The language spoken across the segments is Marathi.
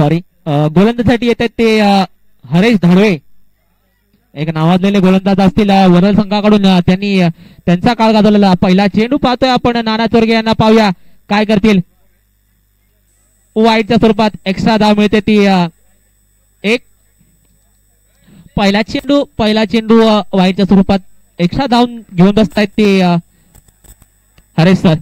सॉरी गोलंदाजीसाठी येतात ते हरेश धाडवे, एक नावाजलेले गोलंदाज असतील वरल संघाकडून. त्यांनी त्यांचा काळ गाजवलेला. पहिला चेंडू पाहतोय आपण नाना चोरगे यांना, पाहूया काय करतील. वाईटच्या स्वरूपात एक्स्ट्रा धाव मिळते ती एक. पहिला चेंडू वाईटच्या स्वरूपात एक्स्ट्रा धाव घेऊन बसतायत ते हरेश सर.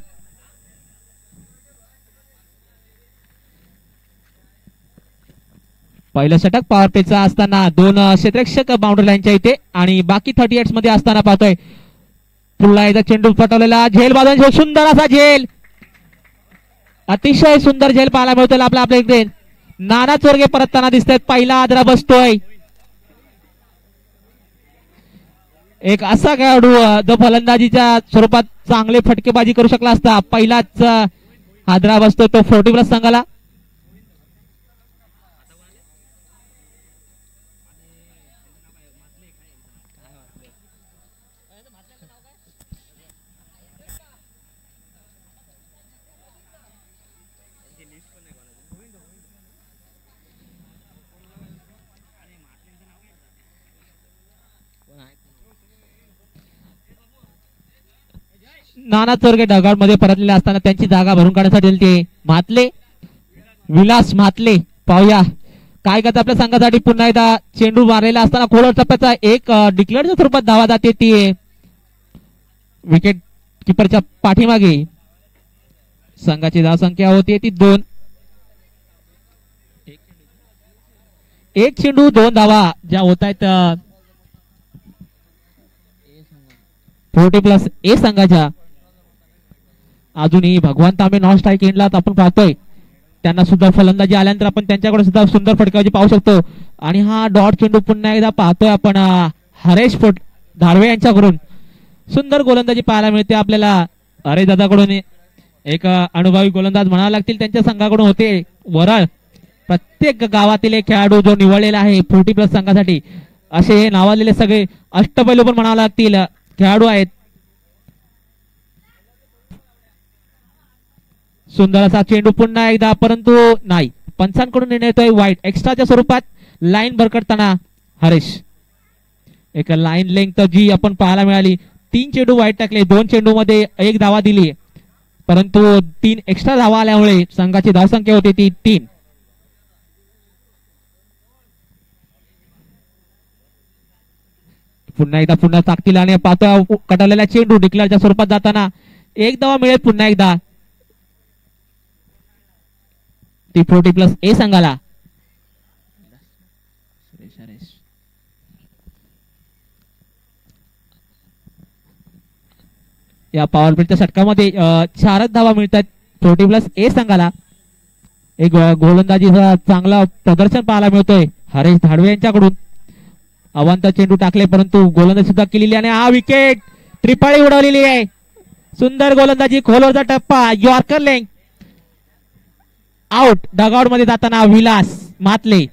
पहिलं षटक पॉवर प्लेचा असताना दोन क्षेत्ररक्षक बाउंड्री लाईनच्या इथे आणि बाकी 38 मध्ये असताना पाहतोय पुन्हा एकदा चेंडू पटवलेला. झेल बाजून सुंदर असा झेल, अतिशय सुंदर झेल पाहायला मिळतोय आपल्या इकडे. नाना चोरगे परतताना दिसत आहेत. पहिला आदरा बसतोय. एक असा खेळाडू जो फलंदाजीच्या स्वरूपात चांगले फटकेबाजी करू शकला असता. पहिलाच आदरा बसतोय तो 40+ संघाला. नाना चोरगे डगआउट मध्ये परतलेले असताना त्यांची जागा भरून काढण्यासाठी ते मातले, विलास मातले. पाहूया काय करतात आपल्या संघासाठी. पुन्हा एकदा चेंडू मारलेला असताना खोलवर टप्प्याचा एक डिक्लेअरच्या स्वरूपात धावा जाते ती विकेट किपरच्या पाठीमागे. संघाची धावसंख्या होती ती 2. एक चेंडू 2 धावा ज्या होत आहेत 40+ ए संघाच्या. अजूनही भगवान तांबे नॉन स्ट्राईक एंडला आपण पाहतोय. त्यांना सुद्धा फलंदाजी आल्यानंतर आपण त्यांच्याकडे सुद्धा सुंदर फटकावजी पाहू शकतो. आणि हा डॉट चेंडू पुन्हा एकदा पाहतोय आपण हरेश धाडवे यांच्याकडून. सुंदर गोलंदाजी पाहायला मिळते आपल्याला हरेश दादाकडून. एक अनुभवी गोलंदाज म्हणावे लागतील त्यांच्या संघाकडून होते वरळ. प्रत्येक गावातील एक खेळाडू जो निवडलेला आहे 40+ संघासाठी, असे हे नावाजलेले सगळे अष्टपैलू पण म्हणावे लागतील खेळाडू आहेत. सुंदर असा चेंडू पुन्हा एकदा, परंतु नाही, पंचांकडून निर्णय येतोय वाईट. एक्स्ट्राच्या स्वरूपात लाईन भरकटताना हरेश. एक लाईन लेंथ जी आपण पाहायला मिळाली. 3 चेंडू वाईट टाकले. 2 चेंडू मध्ये 1 धावा दिली, परंतु 3 एक्स्ट्रा धावा आल्यामुळे संघाची धावसंख्या होती ती 3. पुन्हा टाकतील आणि पाहतोय कटवलेला चेंडू डिक्लेअरच्या स्वरूपात जाताना 1 धावा मिळेल पुन्हा एकदा ती 40+ ए संघाला. या पॉवर प्लेच्या षटकामध्ये 4 धावा मिळतात 40+ ए संघाला. एक गोलंदाजीचा चांगला प्रदर्शन पाहायला मिळतोय हरेश धाडवे यांच्याकडून. अवांतर चेंडू टाकले परंतु गोलंदाजी सुद्धा केलेली आणि हा विकेट त्रिपाळी उडवलेली आहे. सुंदर गोलंदाजी, खोलवरचा टप्पा, यॉर्कर लेग आउट. डगआउट मध्ये जाताना विलास मातले.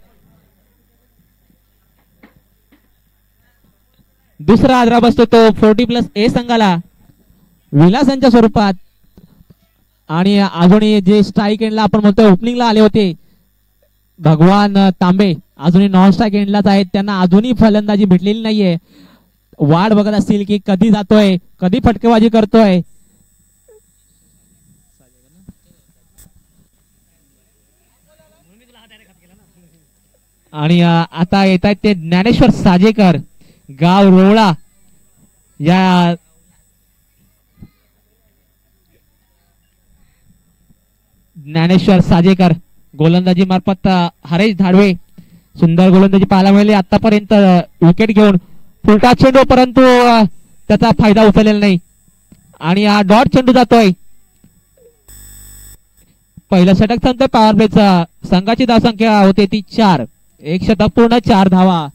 दुसरा आदरा बसतो तो 40+ ए संघाला विलासांच्या स्वरूपात. आणि अजूनही जे स्ट्राईक एंडला आपण म्हणतो ओपनिंगला आले होते भगवान तांबे, अजूनही नॉन स्ट्राईक एंडलाच आहेत. त्यांना अजूनही फलंदाजी भेटलेली नाहीये. वाट बघत असतील की कधी जातोय, कधी फटकेबाजी करतोय. आणि आता येत आहेत ते ज्ञानेश्वर साजेकर, गाव रोवळा. या ज्ञानेश्वर साजेकर गोलंदाजी मार्फत हरेश धाडवे. सुंदर गोलंदाजी पाहायला मिळाली आतापर्यंत विकेट घेऊन. फुलटा चेंडू परंतु त्याचा फायदा उचललेला नाही आणि हा डॉट चेंडू जातोय. पहिलं षटक संपतोय पॉवर प्लेचा. संघाची धावसंख्या होते ती 4. 1 षटक पूर्ण 4 धावा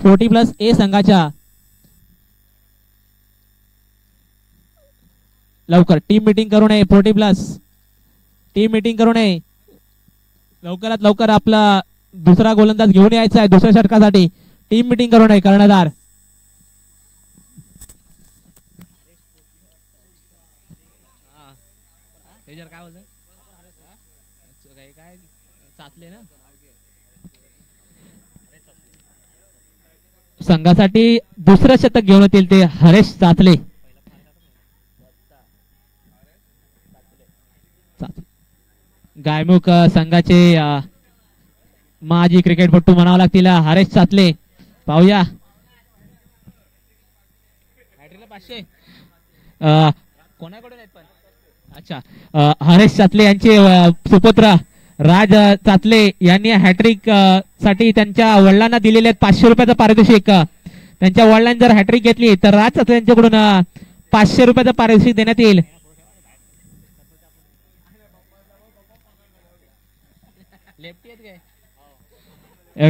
40+ ए संघाच्या. लवकर टीम मीटिंग करू नये 40+. टीम मीटिंग करू नये. लवकरात लवकर आपला दुसरा गोलंदाज घेऊन यायचा आहे दुसऱ्या षटकासाठी. टीम मीटिंग करू नये कर्णधार. काय चाचले ना. संघासाठी दुसरं शतक घेऊन येतील ते हरेश चाचले. गायमुख संघाचे माजी क्रिकेटपटू म्हणावं लागतील हरेश चाचले. पाहूया कोणाकडून आहेत पण. अच्छा, हरेश चाचले यांचे सुपुत्र राज चाचले यांनी हॅट्रिक साठी त्यांच्या वडिलांना दिलेले 500 रुपयाचं पारितोषिक. त्यांच्या वडिलांनी जर हॅट्रिक घेतली तर राज चाचले यांच्याकडून 500 रुपयाचं पारितोषिक देण्यात येईल.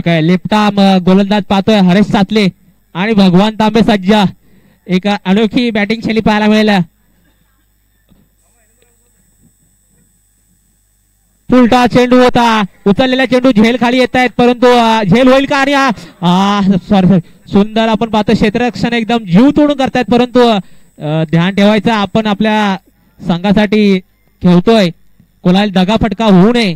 काय लेफ्ट आर्म गोलंदाज पाहतोय हरेश चाचले आणि भगवान तांबे सज्जा. एक अनोखी बॅटिंग शैली पाहायला मिळेल. उलटा चेंडू होता, उचललेला चेंडू झेल खाली येत आहेत, परंतु झेल होईल का. आणि सॉरी सुंदर आपण पाहतो क्षेत्ररक्षण एकदम जीव तोडून करतायत, परंतु ध्यान ठेवायचं आपण आपल्या संघासाठी खेळतोय, कोणाला दगाफटका होऊ नये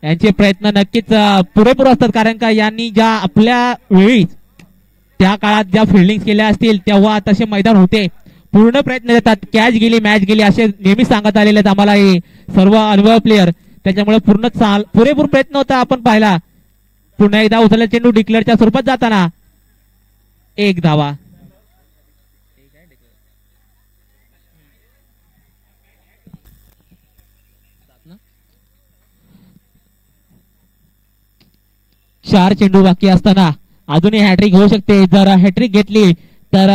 यांचे प्रयत्न नक्कीच पुरेपूर असतात. कारण का यांनी ज्या आपल्या वेळी त्या काळात ज्या फिल्डिंग केल्या असतील तेव्हा तसे मैदान होते, पूर्ण प्रयत्न देतात. कॅच गेली मॅच गेली असे नेहमी सांगत आलेले आहेत आम्हाला हे सर्व अनुभव प्लेयर. त्याच्यामुळे पुरेपूर प्रयत्न होता आपण पाहिला. पुन्हा एकदा उचलला चेंडू डिक्लेअरच्या स्वरूपात जाताना 1 धावा. चार चेंडू बाकी असताना अजूनही हॅट्रिक होऊ शकते. जर हॅट्रिक घेतली तर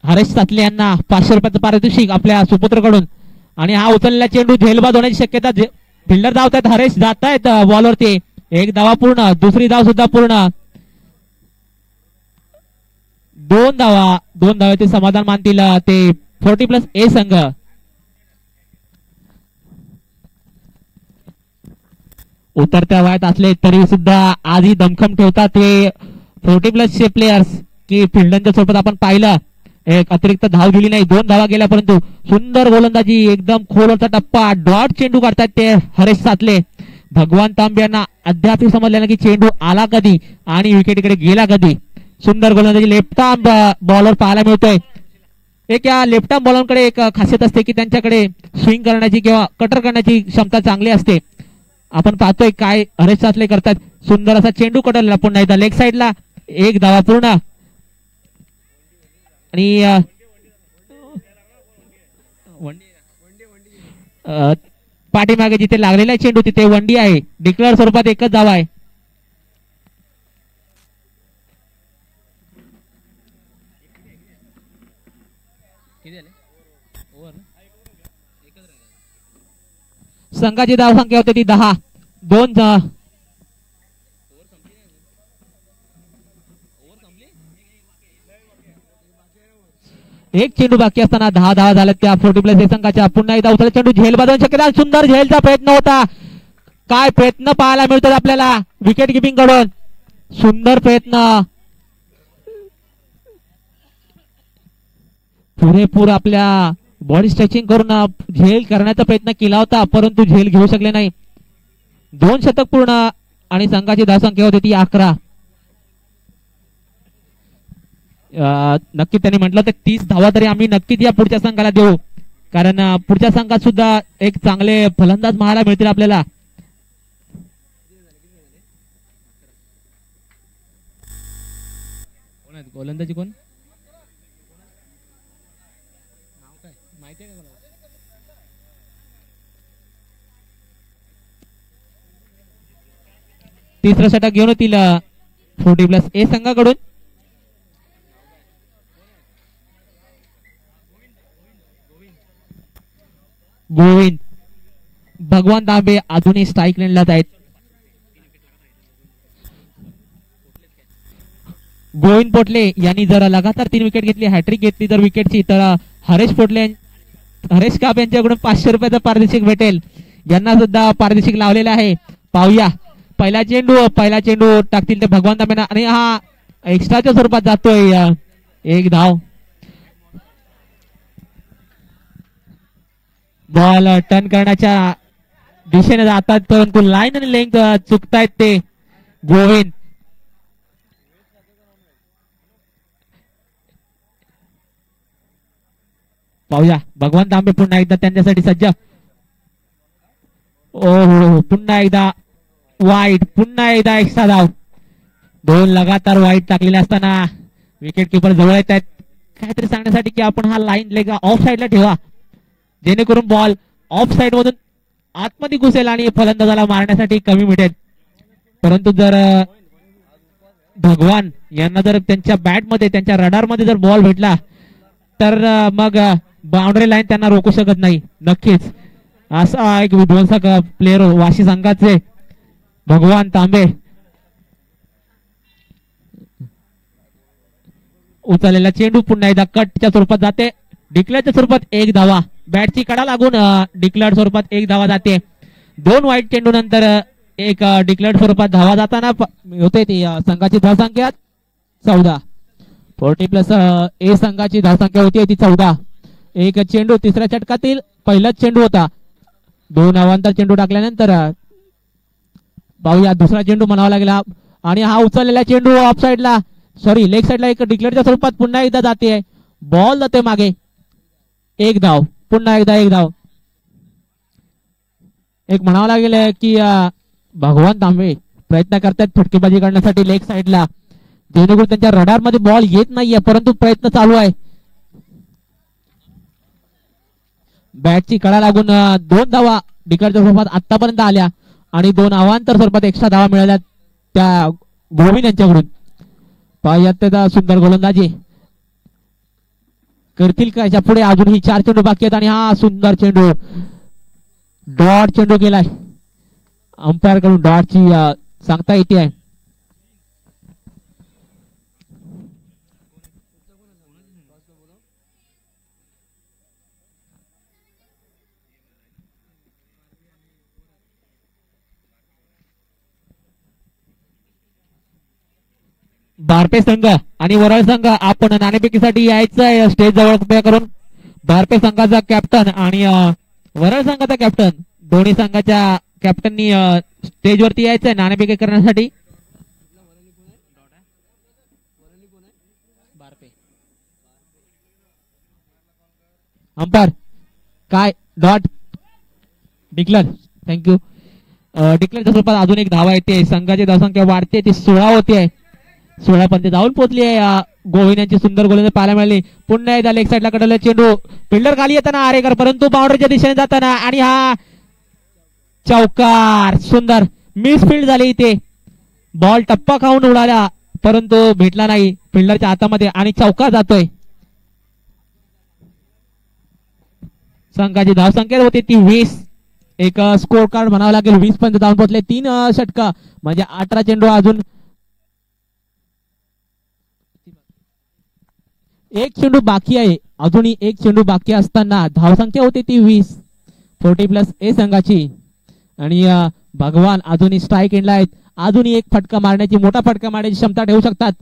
हरेश चाचले यांना 500 रुपयाचं पारितोषिक आपल्या सुपुत्रकडून. आणि हा उचललेला चेंडू झेलबाद होण्याची शक्यता. फिल्डर धावतायत, हरेश जात आहेत बॉलवरती. 1 धावा पूर्ण, दुसरी धाव सुद्धा पूर्ण. 2 धावाचे समाधान मानतील ते 40+A संघ. उतरत्या वयात असले तरी सुद्धा आधी दमखम ठेवतात ते 40+चे प्लेयर्स की फिल्डरच्या स्वरूपात आपण पाहिलं एक अतिरिक्त धाव दिली नाही, 2 धावा गेल्या, परंतु सुंदर गोलंदाजी, एकदम खोलवरचा टप्पा, डॉट चेंडू काढतात ते हरेश चाचले. भगवान तांबे यांना अद्याप समजले ना की चेंडू आला कधी आणि विकेटकडे गेला कधी. सुंदर गोलंदाजी लेफ्ट आर्म बॉलर पाहायला मिळतोय. एक या लेफ्ट आर्म बॉलरकडे एक खासियत असते की त्यांच्याकडे स्विंग करण्याची किंवा कटर करण्याची क्षमता चांगली असते. आपण पाहतोय काय हरेश चाचले करतात. सुंदर असा चेंडू कटरला पुन्हा एकदा लेग साइडला. 1 धावा पूर्ण. आणि पाठीमागे जिथे लागलेला चेंडू तिथे वंडी आहे. डिक्लेअर स्वरूपात 1च धावा आहे. संघाची धावसंख्या होती ती 10. 2 एक चेंडू बाकी असताना 10 धावा झाल्या त्या 40+A संघाच्या. पुन्हा एकदा उचलला चेंडू झेल बांधून शक्यता. सुंदर झेलचा प्रयत्न होता. काय प्रयत्न पाहायला मिळतात आपल्याला विकेट किपिंग कडून. सुंदर प्रयत्न, पुरेपूर आपल्या बॉडी स्ट्रेचिंग करून झेल करण्याचा प्रयत्न केला होता, परंतु झेल घेऊ शकले नाही. 2 शतक पूर्ण आणि संघाची धावसंख्या होती ती 11. नक्की त्यांनी म्हटलं तर 30 धावा तरी आम्ही नक्कीच या पुढच्या संघाला देऊ, कारण पुढच्या संघात सुद्धा एक चांगले फलंदाज पाहायला मिळतील आपल्याला. गोलंदाजी कोण माहिती आहे का? तिसरा षटक घेऊन येतील 40+A संघाकडून. गोविंद भगवान तांबे अजूनही स्ट्राईक लेनलाच आहेत. गोविंद पोटले यांनी जर लगातार 3 विकेट घेतली, हॅट्रिक घेतली जर विकेटची, तर हरेश काप यांच्याकडून 500 रुपयाचं पारितोषिक भेटेल. यांना सुद्धा पारितोषिक लावलेलं आहे. पाहूया पहिला चेंडू टाकतील ते भगवान तांबे आणि हा एक्स्ट्राच्या स्वरूपात जातोय. 1 धाव. बॉल टर्न करण्याच्या दिशेने जातात, परंतु लाईन आणि लेंथ चुकतायत ते गोविंद. पाहूया भगवान तांबे पुन्हा एकदा त्यांच्यासाठी सज्ज. ओ पुन्हा एकदा वाईट, पुन्हा एकदा एक्स्ट्रा धाव. दोन लगातार वाईट टाकलेले असताना विकेट किपर जवळ येत आहेत काहीतरी सांगण्यासाठी की आपण हा लाईन लेग ऑफ साईडला ठेवा, जेणेकरून बॉल ऑफ साईड मधून आतमध्ये घुसेल आणि फलंदाजाला मारण्यासाठी कमी मिळेल. परंतु जर भगवान यांना जर त्यांच्या बॅट मध्ये, त्यांच्या रडार मध्ये जर बॉल भेटला तर मग बाउंड्री लाईन त्यांना रोखू शकत नाही. नक्कीच असा एक विध्वंसक प्लेअर वाशी संघाचे भगवान तांबे. उचललेला चेंडू पुन्हा एकदा कटच्या स्वरूपात जाते, डिक्लेअरच्या स्वरूपात एक धावा. बॅटची कडा लागून डिक्लेअर स्वरूपात एक धावा जाते. दोन वाईट चेंडू नंतर एक डिक्लेअर स्वरूपात धावा जाताना होते ती संघाची धावसंख्या 14. 40+ ए संघाची धावसंख्या होती ती 14. एक चेंडू तिसऱ्या षटकातील पहिलाच चेंडू होता. दोन अवांतर चेंडू टाकल्यानंतर पाहूया दुसरा चेंडू म्हणावा लागला आणि हा उचललेला चेंडू ऑफ साईडला, सॉरी लेग साईडला एक डिक्लेअरच्या स्वरूपात पुन्हा एकदा जाते. बॉल जाते मागे, एक धाव, पुन्हा एकदा एक धाव. एक म्हणावं लागेल की भगवान तांबे प्रयत्न करतात फटकेबाजी करण्यासाठी लेग साईडला, जेणेकरून त्यांच्या रडार मध्ये बॉल येत नाहीये, परंतु प्रयत्न चालू आहे. बॅटची कडा लागून दोन धावा डिक्लेअरच्या स्वरूपात आतापर्यंत आल्या आणि दोन अवांतर स्वरूपात एक्स्ट्रा धावा मिळाल्या त्या गोविंद यांच्याकडून. पाहूयात त्याचा सुंदर गोलंदाजी करतील का याच्या पुढे. अजूनही 4 चेंडू बाकी आहेत आणि हा सुंदर चेंडू, डॉट चेंडू गेलाय. अंपायर कडून डॉटची सांगता येते आहे. बारपे संघ आणि वरळ संघ आपण नाणेफेकीसाठी यायचंय स्टेज जवळ कृपया करून. बारपे संघाचा कॅप्टन आणि वरळ संघाचा कॅप्टन, दोन्ही संघाच्या कॅप्टननी स्टेजवरती यायचंय नाणेफेकी करण्यासाठी. अंपायर काय डॉट डिक्लेअर, थँक्यू. डिक्लेअरच्या स्वरूपात अजून एक धावा येते, संघाची धावसंख्या वाढते, ती 16 होते. 16 पंच जाऊन पोहोचली आहे. गोविंद यांची सुंदर गोलंदाजी पाहायला मिळाली. पुन्हा एकदा लेग साईडला कडवलेला चेंडू, फिल्डर खाली येताना आरेकर, परंतु बाउंड्रीच्या दिशेने जाताना आणि हा चौकार, सुंदर मिसफील्ड झाली इथे. बॉल टप्पा खाऊन उडाला परंतु भेटला नाही फिल्डरच्या हातामध्ये आणि चौकार जातोय. संघाची धावसंख्या होती ती 20. एक स्कोर कार्ड म्हणावं लागेल. 20 पंच जाऊन पोहोचले. 3 षटका म्हणजे 18 चेंडू, अजून एक चेंडू बाकी आहे. अजूनही एक चेंडू बाकी असताना धावसंख्या होती ती 20. 40+ ए संघाची आणि भगवान अजूनही स्ट्राईक एंडला आहेत. अजूनही एक फटका मारण्याची, मोठा फटका मारण्याची क्षमता ठेवू शकतात.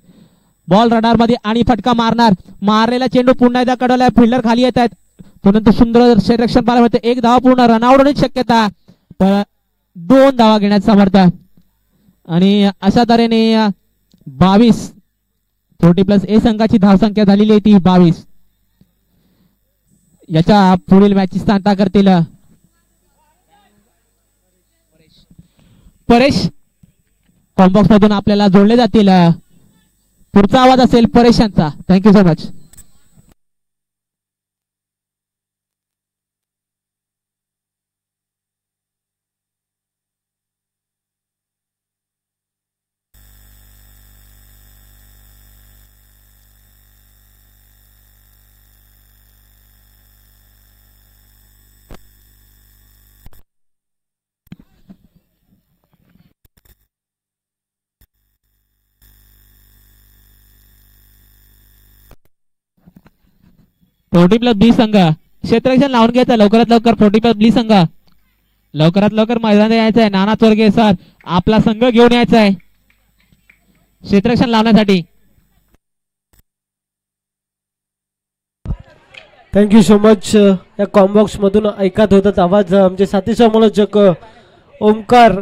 बॉल रडार मध्ये आणि फटका मारणार. मारलेला चेंडू पुन्हा एकदा कडवलाय, फिल्डर खाली येत आहेत परंतु सुंदर क्षेत्ररक्षण पाहायला मिळते. एक धावा पूर्ण, रनआउट होण्याची शक्यता, 2 धावा घेण्यात समर्थ आणि अशा तऱ्हेने 22. 40+ ए संघाची धावसंख्या झालेली आहे ती 22. याच्या पुढील मॅचची सांगता करतील परेश. कॉम्बॉक्स मधून आपल्याला जोडले जातील. पुढचा आवाज असेल परेश यांचा. Thank you so much. बी संघ क्षेत्ररक्षण लावून घ्यायचं लवकरात लवकर. 40+ बी संघ लवकरात लवकर मैदानात यायचं आहे. नाना चोरगे सर आपला संघ घेऊन यायचा आहे क्षेत्ररक्षण लावण्यासाठी. Thank you so much. या कॉम्बॉक्स मधून ऐकत होतात आवाज आमचे साथी समालोचक Omkar.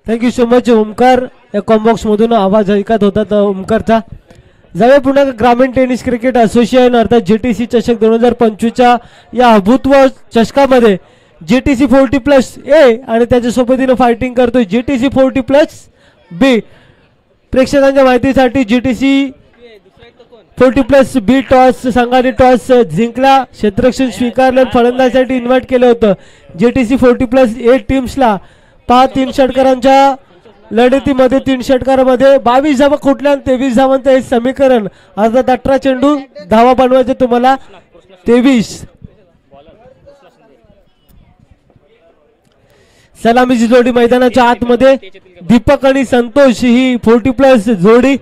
Thank you so much Omkar. या कॉम्बॉक्स मधून आवाज ऐकत होतात ओमकारचा. जाऊया पुन्हा ग्रामीण टेनिस क्रिकेट असोसिएशन अर्थात जीटीसी चषक 2025च्या या अभूतपूर्व चषकामध्ये जीटीसी 40+A आणि त्याच्या सोबतीनं फायटिंग करतोय जीटीसी 40+B. प्रेक्षकांच्या माहितीसाठी जीटीसी 40+B टॉस संघाने टॉस जिंकला, क्षेत्ररक्षण स्वीकारलं, फलंदाजीसाठी इन्व्हाइट केलं होतं. जीटीसी 40+A टीम्सला 3 षटकारांच्या लढतीमध्ये 3 षटकारामध्ये 22 धावा कुठल्या 23 धावांचं हे समीकरण अर्थात 18 चेंडू धावा बनवायचे तुम्हाला 23. सलामीची जोडी मैदानाच्या आतमध्ये दीपक आणि संतोष ही 40+ जोडी.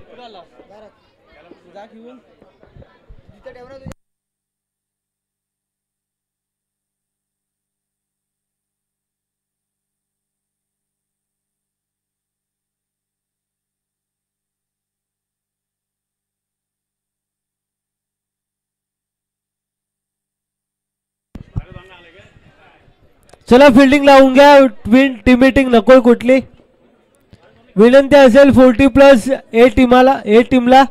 चला फिल्डिंग लावून घ्या. टीम मीटिंग नकोय कुठली. विनंती असेल 40+A टीमला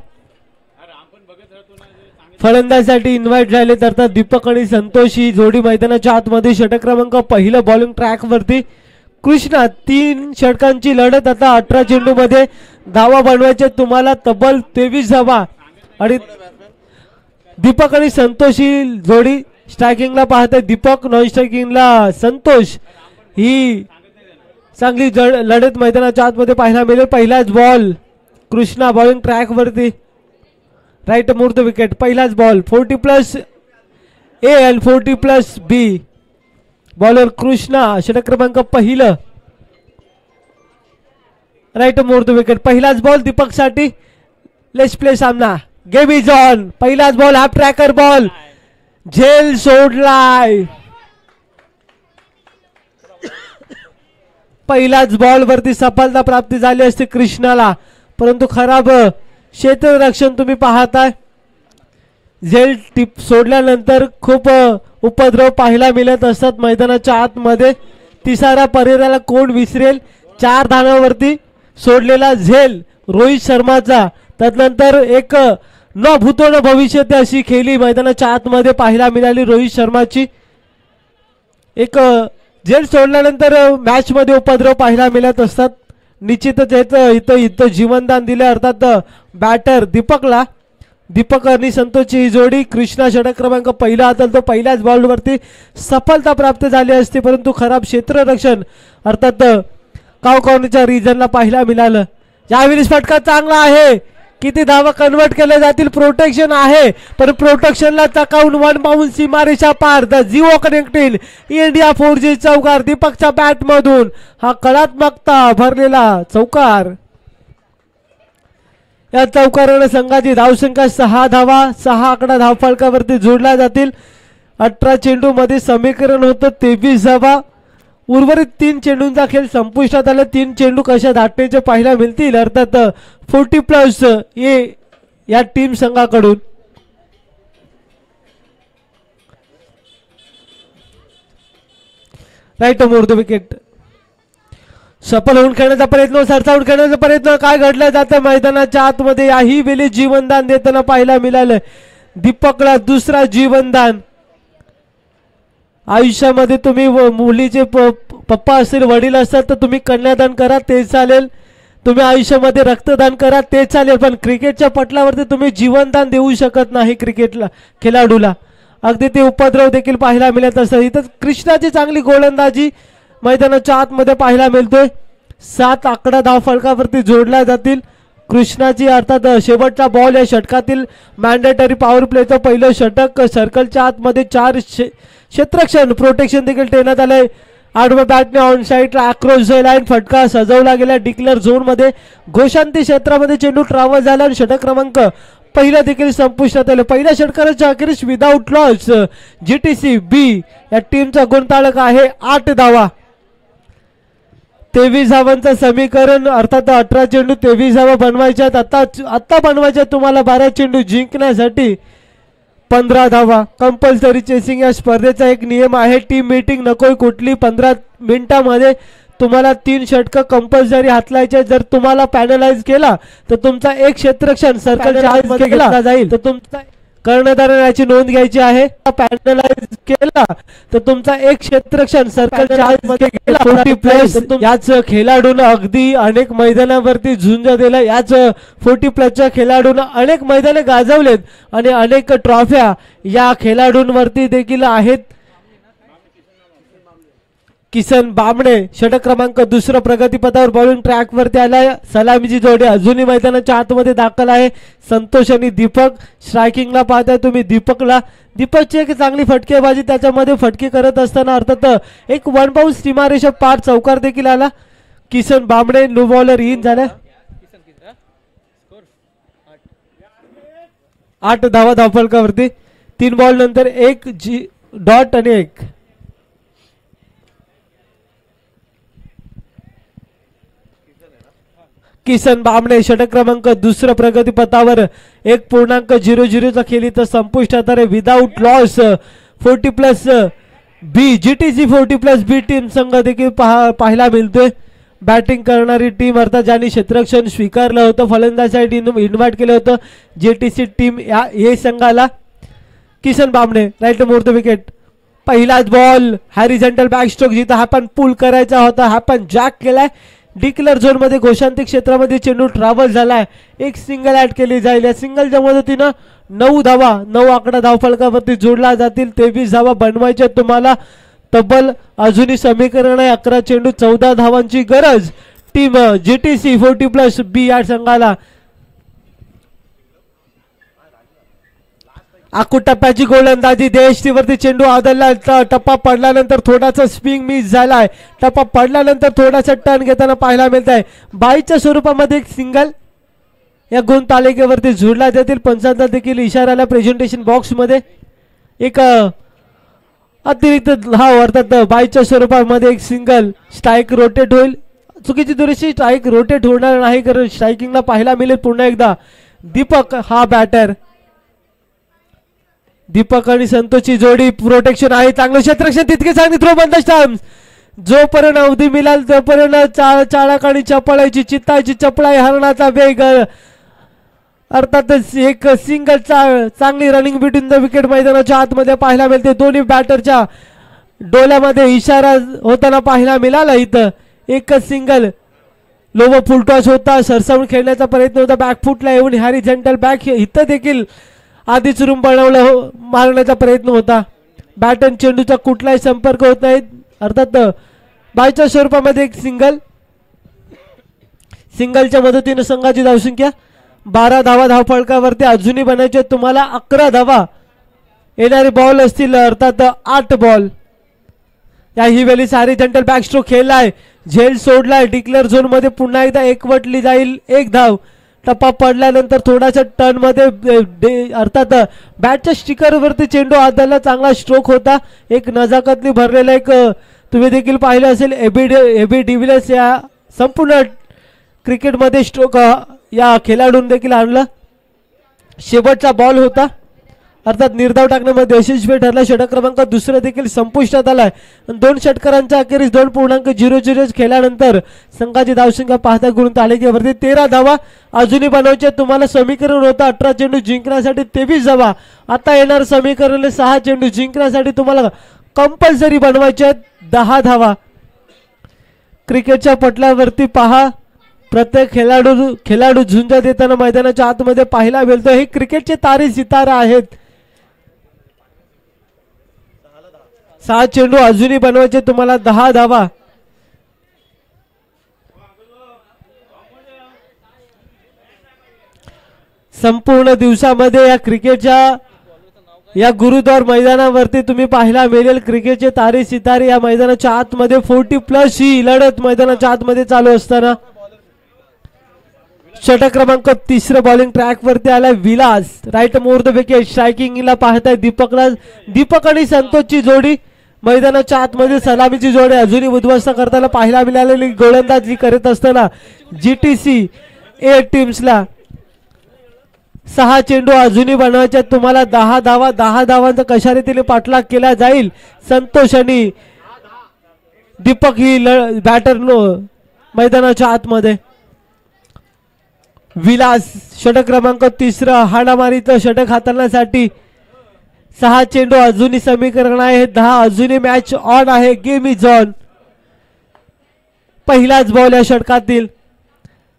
फलंदाजीसाठी इन्व्हाइट झाले तर दीपक आणि संतोष ही जोडी मैदानाच्या आतमध्ये षटक क्रमांक पहिलं बॉलिंग ट्रॅक वरती. कृष्णा 3 षटकांची लढत आता 18 चेंडू मध्ये धावा बनवायचे तुम्हाला तब्बल 23 धावा. आणि दीपक आणि संतोष ही जोडी स्ट्रायकिंगला पाहते दीपक, नॉन स्ट्रायकिंगला संतोष. ही चांगली लढत मैदानाच्या आतमध्ये पाहायला मिळेल. पहिलाच बॉल कृष्णा बॉलिंग ट्रॅक वरती राईट मुहूर्त विकेट. पहिलाच बॉल 40+A आणि 40+B. बॉलर कृष्णा षटक क्रमांक पहिलं राईट मुहूर्त विकेट. पहिलाच बॉल दीपक साठी. लेट्स प्ले सामना. Game is on. पहिलाच बॉल हाफ ट्रॅकर बॉल झेल सोडलाय. पहिलाच बॉल वरती सफलता प्राप्ती झाली असते कृष्णाला, परंतु खराब क्षेत्ररक्षण तुम्ही पाहताय. झेल टिप सोडल्यानंतर खूप उपद्रव पाहायला मिळत असतात मैदानाच्या आतमध्ये. तिसऱ्या पर्यायाला कोण विसरेल. 4 धावांवरती सोडलेला झेल रोहित शर्माचा. त्यानंतर एक न भूतो न भविष्यती अशी खेळी मैदानाच्या आतमध्ये पाहायला मिळाली रोहित शर्माची. एक झेल सोडल्यानंतर मॅच मध्ये उपद्रव पाहायला मिळत असतात. निश्चितच इथं जीवनदान दिले अर्थात बॅटर दीपकला. दीपक आणि संतोषची ही जोडी. कृष्णा षटक क्रमांक पहिला आता तो पहिल्याच बॉलवरती सफलता प्राप्त झाली असती, परंतु खराब क्षेत्ररक्षण अर्थात कावकॉर्नरच्या रिजनला पाहायला मिळालं. यावेळी फटका चांगला आहे. किती धावा कन्वर्ट केल्या जातील. प्रोटेक्शन आहे पण प्रोटेक्शनला चकावून 1 बाउंड सीमारेषा पार. The zero connecting India 4G चौकार दीपकच्या बॅट मधून हा कलात्मकता भरलेला चौकार. या चौकाराने संघाची धावसंख्या 6 धावा 6 आकडा धावफलकावरती जोडल्या जातील. 18 चेंडू मध्ये समीकरण होतं 23 धावा. उर्वरित 3 चेंडूंचा खेळ संपुष्टात आला. 3 चेंडू कशा धाटण्याचे पाहायला मिळतील. अर्थात 40+ या टीम संघाकडून. Right more the wicket. सफल होऊन खेळण्याचा प्रयत्न सरसावून खेळण्याचा प्रयत्न. काय घडलं जातं मैदानाच्या आतमध्ये. याही वेळी जीवनदान देताना पाहायला मिळालं दीपकला. दुसरा जीवनदान. आयुष्यामध्ये तुम्ही मुलीचे पप्पा असेल वडील असतात तर तुम्ही कन्यादान करा ते चालेल. तुम्ही आयुष्यामध्ये रक्तदान करा ते चालेल. पण क्रिकेटच्या पटलावरती तुम्ही जीवनदान देऊ शकत नाही क्रिकेटला खेळाडूला. अगदी ते उपद्रव देखील पाहायला मिळत असतात. इथं कृष्णाची चांगली गोलंदाजी मैदानाच्या आतमध्ये पाहायला मिळतोय. 7 आकडा धावफलकावरती जोडल्या जातील. कृष्णाची अर्थात शेवटचा बॉल या षटकातील मॅन्डेटरी पॉवर प्लेचं पहिलं षटक. सर्कलच्या आतमध्ये 4 क्षेत्ररक्षण प्रोटेक्शन देखील ठेवण्यात आलंय. आडव्या बॅटने ऑन साईडला अक्रॉस द लाईन फटका सजवला गेला. डिक्लेअर झोन मध्ये घोषांती क्षेत्रामध्ये चेंडू ट्रॅव्हल झाला आणि षटक क्रमांक पहिला देखील संपुष्टात आलं. पहिल्या षटकाराच्या अखेरीस विदाऊट लॉस GTC B या टीमचा गुणताळक आहे 8 धावा. 23 धावांचं समीकरण. अर्थात 18 चेंडू 23 धावा बनवायच्यात. आता बनवायच्या तुम्हाला 12 चेंडू जिंकण्यासाठी 15 धावा. कंपल्सरी चेसिंग या स्पर्धेचा एक नियम आहे. टीम मीटिंग नकोय कुठली. 15 मिनिटांमध्ये तुम्हाला 3 षटक कंपल्सरी हातलायचे. जर तुम्हाला पॅनलाइज केला तर तुमचा एक क्षेत्ररक्षण सर्कलच्या आतमध्ये घेतला जाईल. तर तुमचा कर्णधाराने याची नोंद घ्यायची आहे. पॅनलाइज केला तर तुमचा एक क्षेत्ररक्षण सर्कलच्या आतमध्ये गेला. 40+ याच खेळाडून अगदी अनेक मैदानावरती झुंज दिला. याच 40+ खेळाडून अनेक मैदाने गाजवलेत आणि अनेक ट्रॉफ्या या खेळाडूंवरती देखील आहेत. किसन बामणे षटक क्रमांक 2 प्रगतीपथावर बॉलिंग ट्रॅक वरती आलाय. सलामीची जोडी अजूनही मैदानाच्या आतमध्ये दाखल आहे. संतोष आणि दीपक स्ट्रायकिंगला पाहताय तुम्ही दीपकला. दीपकची एक चांगली फटकेबाजी त्याच्यामध्ये फटके करत असताना अर्थात एक 1 बाउंड सीमारेषा पार चौकार देखील आला. Kisan Bamane no bowler in झाला. 8 धावा धावफलकावरती. 3 बॉल नंतर 1 डॉट आणि 1. किसन बामणे षटक क्रमांक 2 प्रगतीपथावर 1.00 चा खेळ इथं संपुष्टात आले. Without loss 40+ B GTC 40+ B team संघ देखील पाहायला मिळतोय. बॅटिंग करणारी टीम अर्थात ज्यांनी क्षेत्ररक्षण स्वीकारलं होतं फलंदाजासाठी इन्व्हाइट केलं होतं JTC टीम या संघाला. Kisan Bamane right more the wicket. पहिलाच बॉल हॅरिझॉन्टल बॅक स्ट्रोक जिथं आपण पुल करायचा होता आपण जॅक केलाय. डिक्लेअर झोन मध्ये घोषांती क्षेत्रामध्ये चेंडू ट्रॅव्हल झालाय. एक सिंगल ऍड केली जाईल. या सिंगलच्या मदतीनं 9 धावा 9 आकडा धावफलकावरती जोडला जातील. 23 धावा बनवायच्या तुम्हाला. तब्बल अजूनही समीकरण आहे 11 चेंडू 14 धावांची गरज टीम GTC 40+ B या संघाला. आखू टप्प्याची गोलंदाजी देशटीवरती चेंडू आदळला. टप्पा पडल्यानंतर थोडासा स्विंग मिस झालाय. टप्पा पडल्यानंतर थोडासा टर्न घेताना पाहायला मिळत आहे. बाईच्या स्वरूपामध्ये एक सिंगल या गुण तालिकेवरती जोडला जातील. पंचांचा देखील इशाराला प्रेझेंटेशन बॉक्स मध्ये एक अतिरिक्त धाव अर्थात बाईच्या स्वरूपामध्ये एक सिंगल. स्ट्राईक रोटेट होईल. चुकीची दुरुस्ती. स्ट्राईक रोटेट होणार नाही कारण स्ट्रायकिंगला पाहायला मिळेल पुन्हा एकदा दीपक हा बॅटर. दीपक आणि संतोषची जोडी. प्रोटेक्शन आहे चांगलं क्षेत्ररक्षण तितके चांगली थ्रो बंद स्टंप्स. जोपर्यंत अवधी मिळाल तोपर्यंत चाळक आणि चपळायची चित्ताची चपळाई हरणाचा वेग अर्थातच एक सिंगल चांगली रनिंग बिटवीन द विकेट मैदानाच्या आतमध्ये पाहायला मिळते. दोन्ही बॅटरच्या डोल्यामध्ये इशारा होताना पाहायला मिळाला. इथं एकच सिंगल लोव फुलटॉस होता. सरसावून खेळण्याचा प्रयत्न होता. बॅकफुटला येऊन हॅरिझॉन्टल बॅक इथं देखील आधीच रूम बनवलं मारण्याचा प्रयत्न होता. बॅट आणि चेंडूचा कुठलाही संपर्क होत नाही. अर्थात बायच्या स्वरूपामध्ये एक सिंगलच्या मदतीने संघाची धावसंख्या 12 धावा धावफलकावरती अजूनही बनायचे तुम्हाला 11 धावा. येणारे बॉल असतील अर्थात 8 बॉल. या ही वेळी हॉरिझॉन्टल बॅकस्ट्रोक खेळलाय, झेल सोडलाय, डिक्लेअर झोन मध्ये पुन्हा एकदा एकवटली जाईल. 1 धाव. टप्पा पडल्यानंतर थोडासा टर्न मध्ये अर्थात बॅटच्या स्टिकरवरती चेंडू आदळला, चांगला स्ट्रोक होता. एक नजाकतनी भरलेला एक तुम्ही देखील पाहिलं असेल. एबी डिव्हिलियर्स या संपूर्ण क्रिकेटमध्ये स्ट्रोक या खेळाडून देखील आणलं. शेवटचा बॉल होता अर्थात निर्धाव टाकण्यामध्ये यशस्वी ठरला. षटक क्रमांक दुसरा देखील संपुष्टात आलाय. 2 षटकारांच्या अखेरीस 2.00 खेळल्यानंतर संघाची धावसंख्या पाहता गुण तालिकेवरती 13 धावा अजूनही बनवायचे. तुम्हाला समीकरण होतं 18 चेंडू जिंकण्यासाठी 23 धावा. आता येणार समीकरण 6 चेंडू जिंकण्यासाठी तुम्हाला कंपल्सरी बनवायचे 10 धावा. क्रिकेटच्या पटलावरती पहा, प्रत्येक खेळाडू झुंज देताना मैदानाच्या आतमध्ये पाहायला मिळतो. हे क्रिकेटचे तारे सितारा आहेत. 6 चेंडू अजूनही बनवायचे तुम्हाला 10 धावा. संपूर्ण दिवसामध्ये या क्रिकेटच्या या गुरुद्वार मैदानावरती तुम्ही पाहायला मिळेल क्रिकेटचे तारे सितारे या मैदानाच्या आतमध्ये 40+ ही लढत मैदानाच्या आतमध्ये चालू असताना षटक क्रमांक 3 बॉलिंग ट्रॅक वरती आला Vilas. Right more the wicket. स्ट्रायकिंगला पाहताय दीपक आणि संतोषची जोडी मैदानाच्या आतमध्ये सलामीची जोडी अजूनही उद्ध्वस्त करताना पाहायला मिळालेली गोलंदाजी करत असताना GTC ए टीम्सला 6 चेंडू अजूनही बनवायचे तुम्हाला 10 धावा. 10 धावांचा कशा रीतीने पाठलाग केला जाईल. संतोष आणि दीपक ही बॅटर मैदानाच्या आतमध्ये. विलास षटक क्रमांक 3 हाणामारीचं षटक हाताळण्यासाठी 6 चेंडू अजूनही समीकरण आहे. 10 अजूनही मॅच ऑन आहे. Game is on. पहिलाच बॉल या षटकातील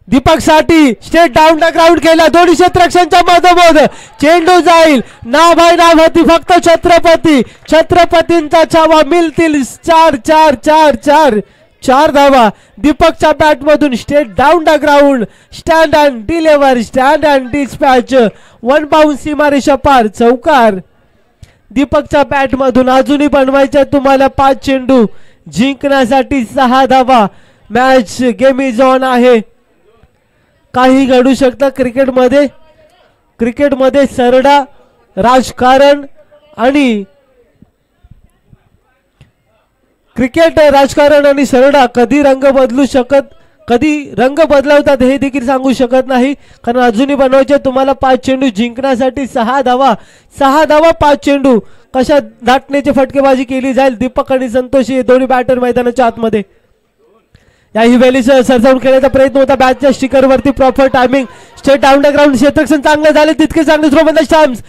दीपक साठी स्टेट डाऊन द ग्राउंड केला. दोन्ही क्षेत्ररक्षणच्या मधोमध चेंडू जाईल. नाव आहे नावती फक्त छत्रपती. छत्रपतींचा छावा. मिळतील 4 धावा. दीपकच्या बॅट मधून state down the ground. Stand and deliver. Stand and dispatch. 1 bounce सीमारेषा पार. चौकार. दीपकच्या बॅट मधून अजूनही बनवायचे तुम्हाला 5 चेंडू जिंकण्यासाठी 6 धावा. मॅच गेम इज ऑन आहे. काही घडू शकतं क्रिकेटमध्ये सरडा राजकारण आणि सरडा कधी रंग बदलवतात हे देखील सांगू शकत नाही. कारण अजूनही बनवायचे तुम्हाला 5 चेंडू जिंकण्यासाठी 6 धावा. 5 चेंडू कशा दाटण्याची फटकेबाजी केली जाईल. दीपक आणि संतोष हे दोन्ही बॅटर मैदानाच्या आतमध्ये. याही वेळी सरसावून खेळण्याचा प्रयत्न होता. बॅटच्या स्टिकरवरती proper timing. Straight down the ground. क्षेत्ररक्षण चांगले झाले तितके चांगले थ्रो स्टंप्स.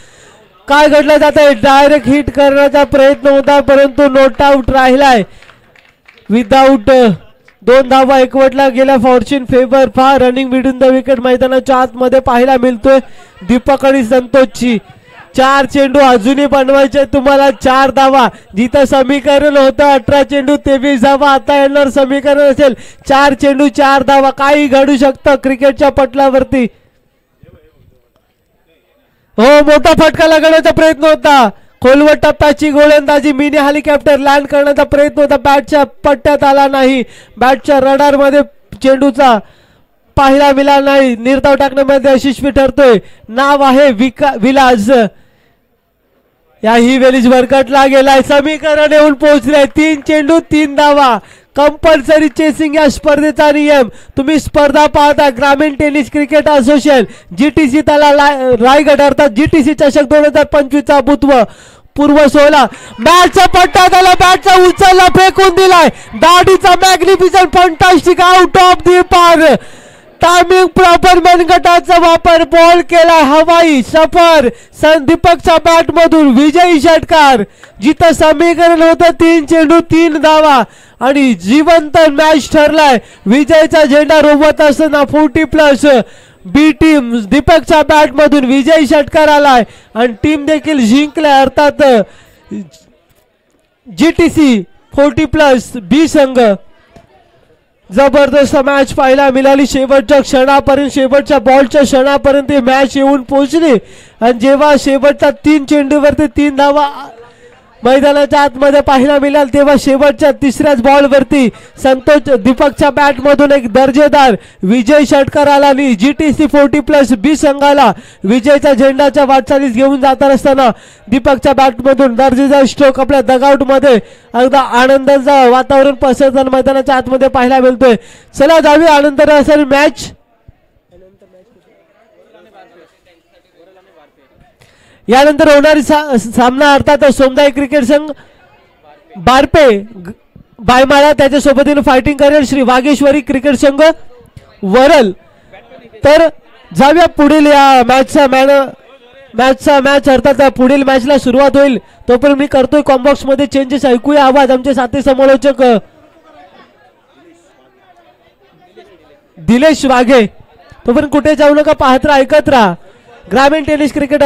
काय घडलं जात आहे. डायरेक्ट हिट करण्याचा प्रयत्न होता परंतु नॉट आउट राहिलाय. विदाउट 2 धावा एकवटला गेल्या फॉर्च्यून फेवर. फार रनिंग मिडून द विकेट मैदानाच्या आतमध्ये पाहायला मिळतोय. दीपक आणि संतोषची 4 चेंडू अजूनही बनवायचे तुम्हाला 4 धावा. जिथं समीकरण होतं 18 चेंडू 23 धावा. आता येणार समीकरण असेल 4 चेंडू 4 धावा. काही घडू शकतं क्रिकेटच्या पटलावरती. हो, मोठा फटका लागण्याचा प्रयत्न होता. खोलवट टप्प्याची गोलंदाजी. मिनी हेलिकॉप्टर लँड करण्याचा प्रयत्न होता. बॅटच्या पट्ट्यात आला नाही. बॅटच्या रडार मध्ये चेंडूचा पाहायला मिळाला नाही. निर्धाव टाकण्यामध्ये यशस्वी ठरतोय. नाव आहे विलास. याही वेळीच वरकटला गेलाय. समीकरण येऊन पोहोचले. 3 चेंडू 3 धावा. कंपल्सरी चेसिंग या स्पर्धेचा नियम. तुम्ही स्पर्धा पाहता ग्रामीण टेनिस क्रिकेट असोसिएशन GTC तला रायगड अर्थात GTC चषक 2025 चा पूर्व 16. बॅटचा पट्टा त्याला बॅटचा उचलला फेकून दिलाय. दाढीचा magnificent fantastic out of the park. Timing proper मनगटाचा वापर. बॉल केला हवाई सफर. दीपकच्या बॅट मधून विजयी षटकार. जिथं समीकरण होतं 3 चेंडू 3 धावा आणि जिवंत मॅच ठरलाय. विजयचा झेंडा रोवत असताना 40+ बी टीम दीपकच्या बॅट मधून विजयी षटकार आलाय आणि टीम देखील जिंकलाय. अर्थात GTC 40+ बी संघ. जबरदस्त मॅच पाहायला मिळाली. शेवटच्या क्षणापर्यंत, शेवटच्या बॉलच्या क्षणापर्यंत ही मॅच येऊन पोहोचली आणि जेव्हा शेवटच्या 3 चेंडूवरती 3 धावा मैदानाच्या आतमध्ये पाहायला मिळाल तेव्हा शेवटच्या 3ऱ्याच बॉलवरती संतोष दीपकच्या बॅटमधून एक दर्जेदार विजय षटकार आला आणि GTC 40+B संघाला विजयच्या झेंडाच्या वाटचालीस घेऊन जात असताना दीपकच्या बॅटमधून दर्जेदार स्ट्रोक आपल्या डगआउटमध्ये अगदा आनंदाचं वातावरण पसरताना मैदानाच्या आतमध्ये पाहायला मिळतोय. चला जाऊया आनंद असणारी मॅच. यानंतर होणारी सामना अर्थात सोमदाई क्रिकेट संघ बारपे बायमाळा त्याच्या सोबतीने फायटिंग करेल श्री वागेश्वरी क्रिकेट संघ वरल. तर जाऊया पुढील या मॅच अर्थात पुढील मॅचला सुरुवात होईल तोपर्यंत मी करतोय कॉम्बॉक्स मध्ये चेंजेस. ऐकूया आवाज आमचे साथी समालोचक दिलेश वाघे. तोपर्यंत कुठे जाऊ नका, पाहत राहा, ऐकत राहा ग्रामीण टेनिस क्रिकेट.